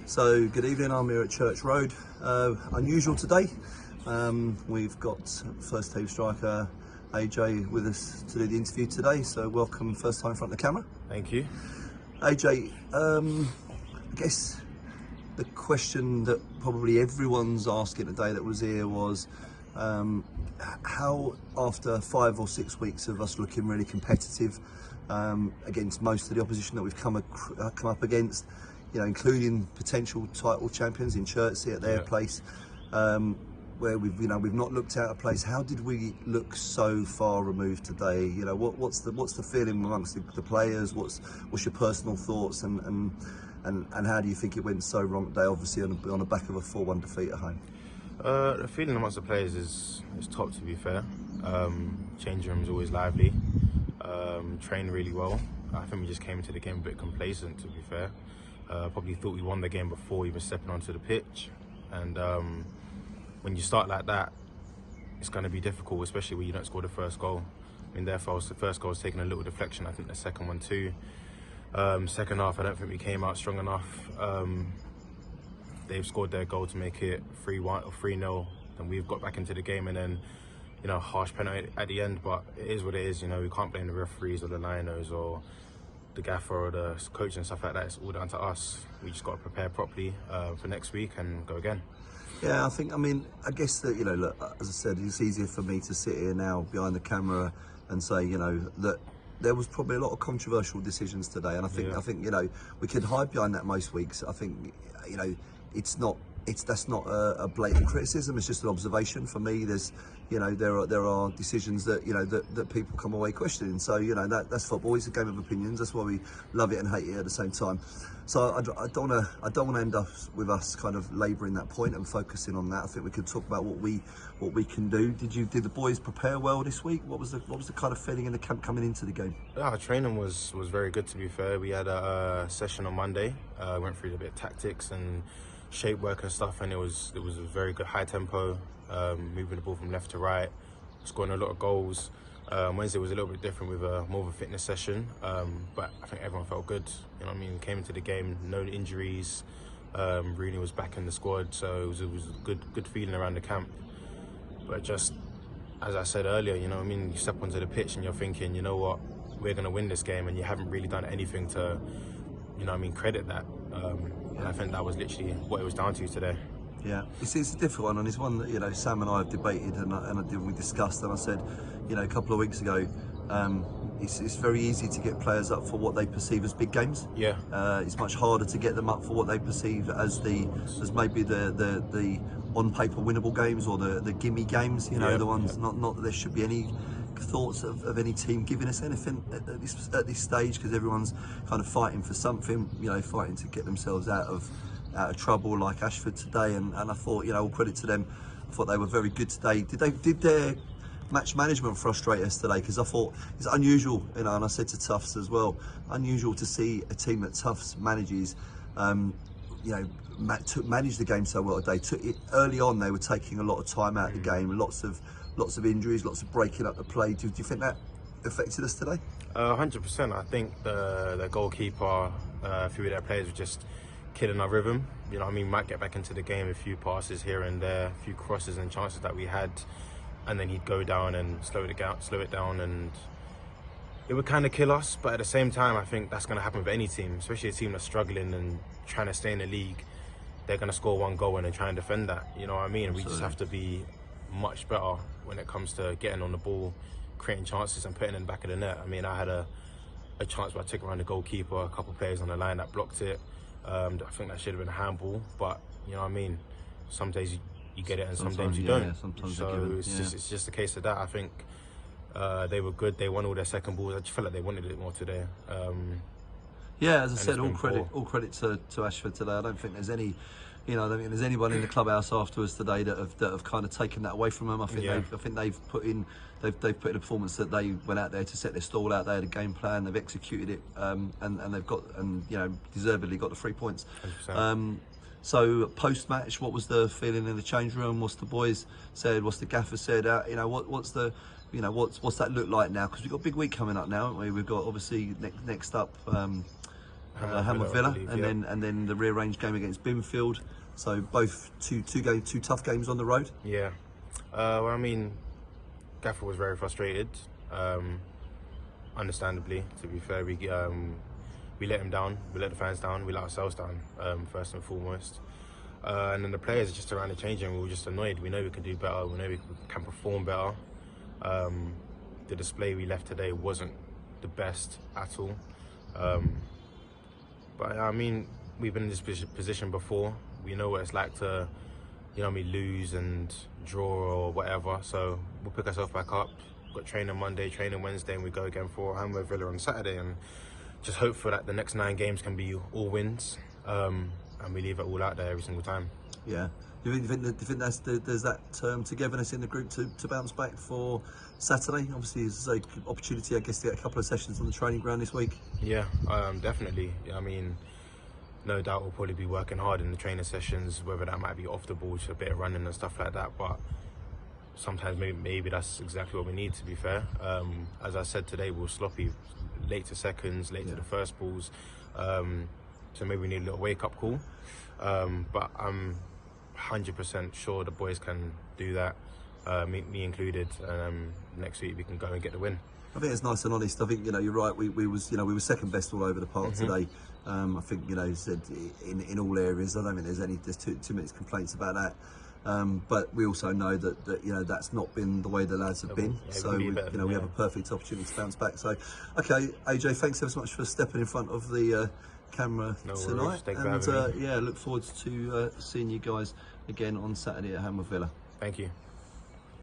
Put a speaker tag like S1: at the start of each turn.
S1: So good evening, I'm here at Church Road. Unusual today. We've got first team striker AJ with us to do the interview today, so welcome, first time in front of the camera.
S2: Thank you.
S1: AJ, I guess the question that probably everyone's asking today that was here was how, after 5 or 6 weeks of us looking really competitive against most of the opposition that we've come up against, you know, including potential title champions in Chertsey at their place, where we've not looked out of place. How did we look so far removed today? You know, what's the feeling amongst the players? What's your personal thoughts, and how do you think it went so wrong today? Obviously on the back of a 4-1 defeat at home.
S2: The feeling amongst the players is top, to be fair. Changing room is always lively. Trained really well. I think we just came into the game a bit complacent, to be fair. Probably thought we won the game before even stepping onto the pitch, and when you start like that, it's going to be difficult, especially when you don't score the first goal. I mean, therefore, the first goal was taking a little deflection. I think the second one too. Second half, I don't think we came out strong enough. They've scored their goal to make it 3-1 or 3-0, and we've got back into the game, and then, you know, harsh penalty at the end. But it is what it is. You know, we can't blame the referees or the linos or the gaffer or the coach and stuff like that. It's all down to us. We just got to prepare properly for next week and go again.
S1: Yeah, I guess that, you know, look, as I said, it's easier for me to sit here now behind the camera and say, you know, that there was probably a lot of controversial decisions today, and I think you know, we could hide behind that most weeks. I think, you know, that's not a blatant criticism. It's just an observation for me. There's, you know, there are decisions that, you know, that people come away questioning. So, you know, that's football. It's a game of opinions. That's why we love it and hate it at the same time. So I don't want to end up with us kind of labouring that point and focusing on that. I think we could talk about what we can do. Did the boys prepare well this week? What was the kind of feeling in the camp coming into the game?
S2: Our training was very good, to be fair. We had a session on Monday. Went through a bit of tactics and shape work and stuff, and it was a very good high tempo, moving the ball from left to right, scoring a lot of goals. Wednesday was a little bit different with more of a fitness session, but I think everyone felt good. You know what I mean? Came into the game, no injuries. Rooney was back in the squad, so it was a good feeling around the camp. But just as I said earlier, you know what I mean, you step onto the pitch and you're thinking, you know what, we're going to win this game, and you haven't really done anything to, you know what I mean, credit that. And I think that was literally what it was down to today.
S1: Yeah, it's a difficult one, and it's one that, you know, Sam and I have debated and we discussed, and I said, you know, a couple of weeks ago, it's very easy to get players up for what they perceive as big games.
S2: Yeah.
S1: It's much harder to get them up for what they perceive as maybe the on paper winnable games, or the gimme games. You know, the ones not that there should be any thoughts of any team giving us anything at this stage, because everyone's kind of fighting for something. You know, fighting to get themselves out of trouble, like Ashford today, and I thought, you know, all credit to them. I thought they were very good today. Did their match management frustrate us today? Because I thought it's unusual, you know, and I said to Tufts as well, unusual to see a team that Tufts manages, you know, manage the game so well today. Early on, they were taking a lot of time out of the game, lots of injuries, lots of breaking up the play. Do you think that affected us today?
S2: 100%. I think the goalkeeper, a few of their players were just killing our rhythm. You know what I mean? Might get back into the game, a few passes here and there, a few crosses and chances that we had, and then he'd go down and slow it down, and it would kind of kill us. But at the same time, I think that's going to happen with any team, especially a team that's struggling and trying to stay in the league. They're going to score one goal and then try and defend that. You know what I mean? Absolutely. We just have to be much better when it comes to getting on the ball, creating chances and putting it in the back of the net. I mean, I had a chance where I took around the goalkeeper, a couple of players on the line that blocked it. I think that should have been a handball, but you know what I mean? Some days you get it and sometimes some days you don't.
S1: Yeah, sometimes
S2: so it's just a case of that. I think they were good. They won all their second balls. I just felt like they wanted it more today.
S1: Yeah, as I said, all credit to Ashford today. I don't think there's any, you know, I don't think there's anyone in the clubhouse afterwards today that have kind of taken that away from them. I think they've put in a performance that they went out there to set their stall out. They had a game plan. They've executed it, and they've got, and you know, deservedly got the 3 points. So post match, what was the feeling in the change room? What's the boys said? What's the gaffer said? You know, what's the, you know, what's that look like now? Because we've got a big week coming up now, haven't we? We've got obviously next up. Hamlet Villa,
S2: believe,
S1: and then the rearranged game against Binfield. So both two tough games on the road.
S2: Yeah. Well, I mean, Gaffer was very frustrated. Understandably, to be fair, we let him down. We let the fans down. We let ourselves down, first and foremost. And then the players just around the changing room, we were just annoyed. We know we can do better. We know we can perform better. The display we left today wasn't the best at all. But I mean, we've been in this position before. We know what it's like to, lose and draw or whatever. So we'll pick ourselves back up. Got training Monday, training Wednesday, and we go again for Hamlet Villa on Saturday. And just hope for that the next 9 games can be all wins. And we leave it all out there every single time.
S1: Yeah. Do you think there's that togetherness in the group to bounce back for Saturday? Obviously, it's an opportunity, I guess, to get a couple of sessions on the training ground this week.
S2: Yeah, definitely. I mean, no doubt we'll probably be working hard in the training sessions, whether that might be off the ball, just a bit of running and stuff like that. But sometimes maybe that's exactly what we need, to be fair. As I said today, we're sloppy, late to seconds, late to the first balls. So maybe we need a little wake-up call. But I'm 100% sure the boys can do that, me included. Next week we can go and get the win.
S1: I think it's nice and honest. I think you're right. We were second best all over the park today. I think said in all areas. I don't think there's too many complaints about that. But we also know that that's not been the way the lads have been.
S2: Yeah,
S1: so we have a perfect opportunity to bounce back. So okay, AJ, thanks ever so much for stepping in front of the camera tonight.
S2: And
S1: look forward to seeing you guys again on Saturday at Hamlet Villa.
S2: Thank you.